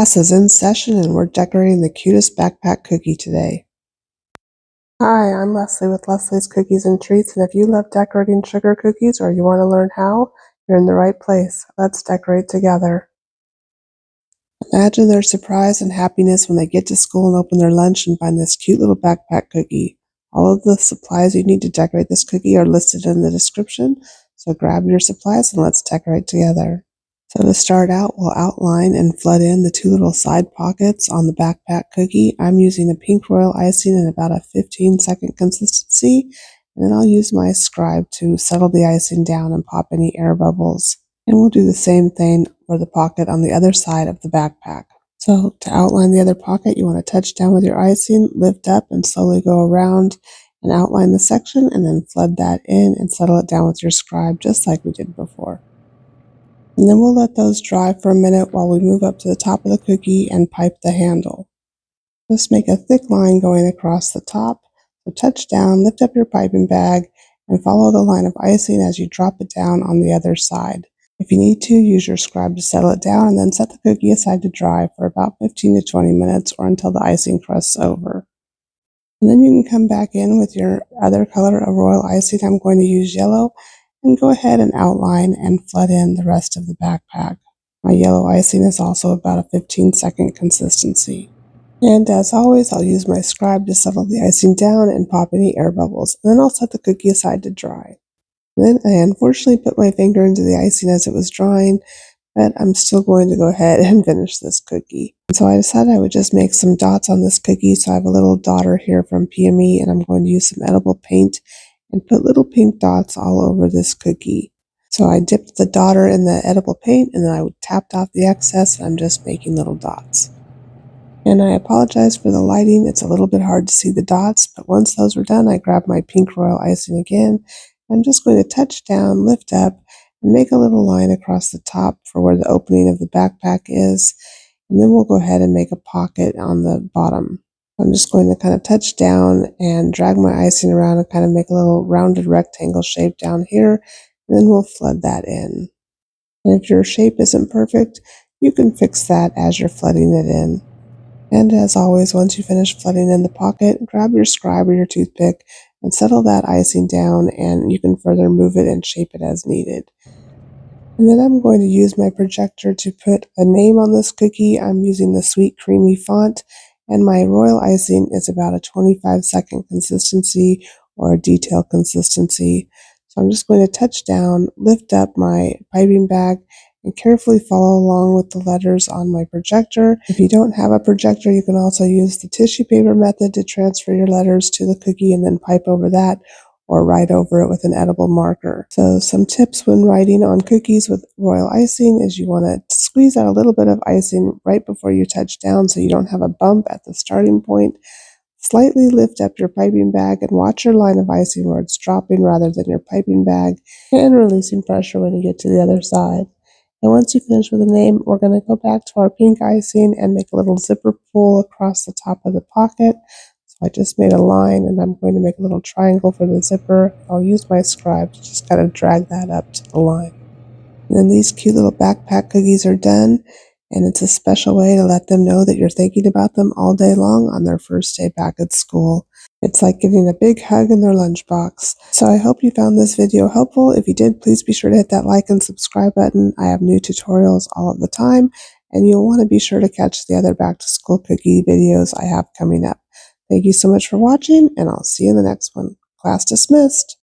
Class is in session and we're decorating the cutest backpack cookie today. Hi, I'm Leslie with Leslie's Cookies and Treats, and if you love decorating sugar cookies or you want to learn how, you're in the right place. Let's decorate together. Imagine their surprise and happiness when they get to school and open their lunch and find this cute little backpack cookie. All of the supplies you need to decorate this cookie are listed in the description, so grab your supplies and let's decorate together. So to start out, we'll outline and flood in the two little side pockets on the backpack cookie. I'm using a pink royal icing in about a 15-second consistency, and then I'll use my scribe to settle the icing down and pop any air bubbles. And we'll do the same thing for the pocket on the other side of the backpack. So to outline the other pocket, you want to touch down with your icing, lift up and slowly go around and outline the section, and then flood that in and settle it down with your scribe just like we did before. And then we'll let those dry for a minute while we move up to the top of the cookie and pipe the handle. Just make a thick line going across the top. So touch down, lift up your piping bag, and follow the line of icing as you drop it down on the other side. If you need to, use your scribe to settle it down and then set the cookie aside to dry for about 15 to 20 minutes or until the icing crusts over. And then you can come back in with your other color of royal icing. I'm going to use yellow, and go ahead and outline and flood in the rest of the backpack. My yellow icing is also about a 15-second consistency. And as always, I'll use my scribe to settle the icing down and pop any air bubbles. And then I'll set the cookie aside to dry. And then I unfortunately put my finger into the icing as it was drying, but I'm still going to go ahead and finish this cookie. And so I decided I would just make some dots on this cookie. So I have a little daughter here from PME, and I'm going to use some edible paint and put little pink dots all over this cookie. So I dipped the daughter in the edible paint, and then I tapped off the excess, and I'm just making little dots. And I apologize for the lighting. It's a little bit hard to see the dots, but once those were done, I grabbed my pink royal icing again. I'm just going to touch down, lift up, and make a little line across the top for where the opening of the backpack is. And then we'll go ahead and make a pocket on the bottom. I'm just going to kind of touch down and drag my icing around and kind of make a little rounded rectangle shape down here, and then we'll flood that in. And if your shape isn't perfect, you can fix that as you're flooding it in. And as always, once you finish flooding in the pocket, grab your scribe or your toothpick and settle that icing down, and you can further move it and shape it as needed. And then I'm going to use my projector to put a name on this cookie. I'm using the Sweet Creamy font, and my royal icing is about a 25-second consistency or a detail consistency. So I'm just going to touch down, lift up my piping bag, and carefully follow along with the letters on my projector. If you don't have a projector, you can also use the tissue paper method to transfer your letters to the cookie and then pipe over that, or write over it with an edible marker. So some tips when writing on cookies with royal icing is you want to squeeze out a little bit of icing right before you touch down so you don't have a bump at the starting point. Slightly lift up your piping bag and watch your line of icing where it's dropping rather than your piping bag, and releasing pressure when you get to the other side. And once you finish with the name, we're going to go back to our pink icing and make a little zipper pull across the top of the pocket. So I just made a line, and I'm going to make a little triangle for the zipper. I'll use my scribe to just kind of drag that up to the line. And then these cute little backpack cookies are done, and it's a special way to let them know that you're thinking about them all day long on their first day back at school. It's like giving a big hug in their lunchbox. So I hope you found this video helpful. If you did, please be sure to hit that like and subscribe button. I have new tutorials all of the time, and you'll want to be sure to catch the other back to school cookie videos I have coming up. Thank you so much for watching, and I'll see you in the next one. Class dismissed.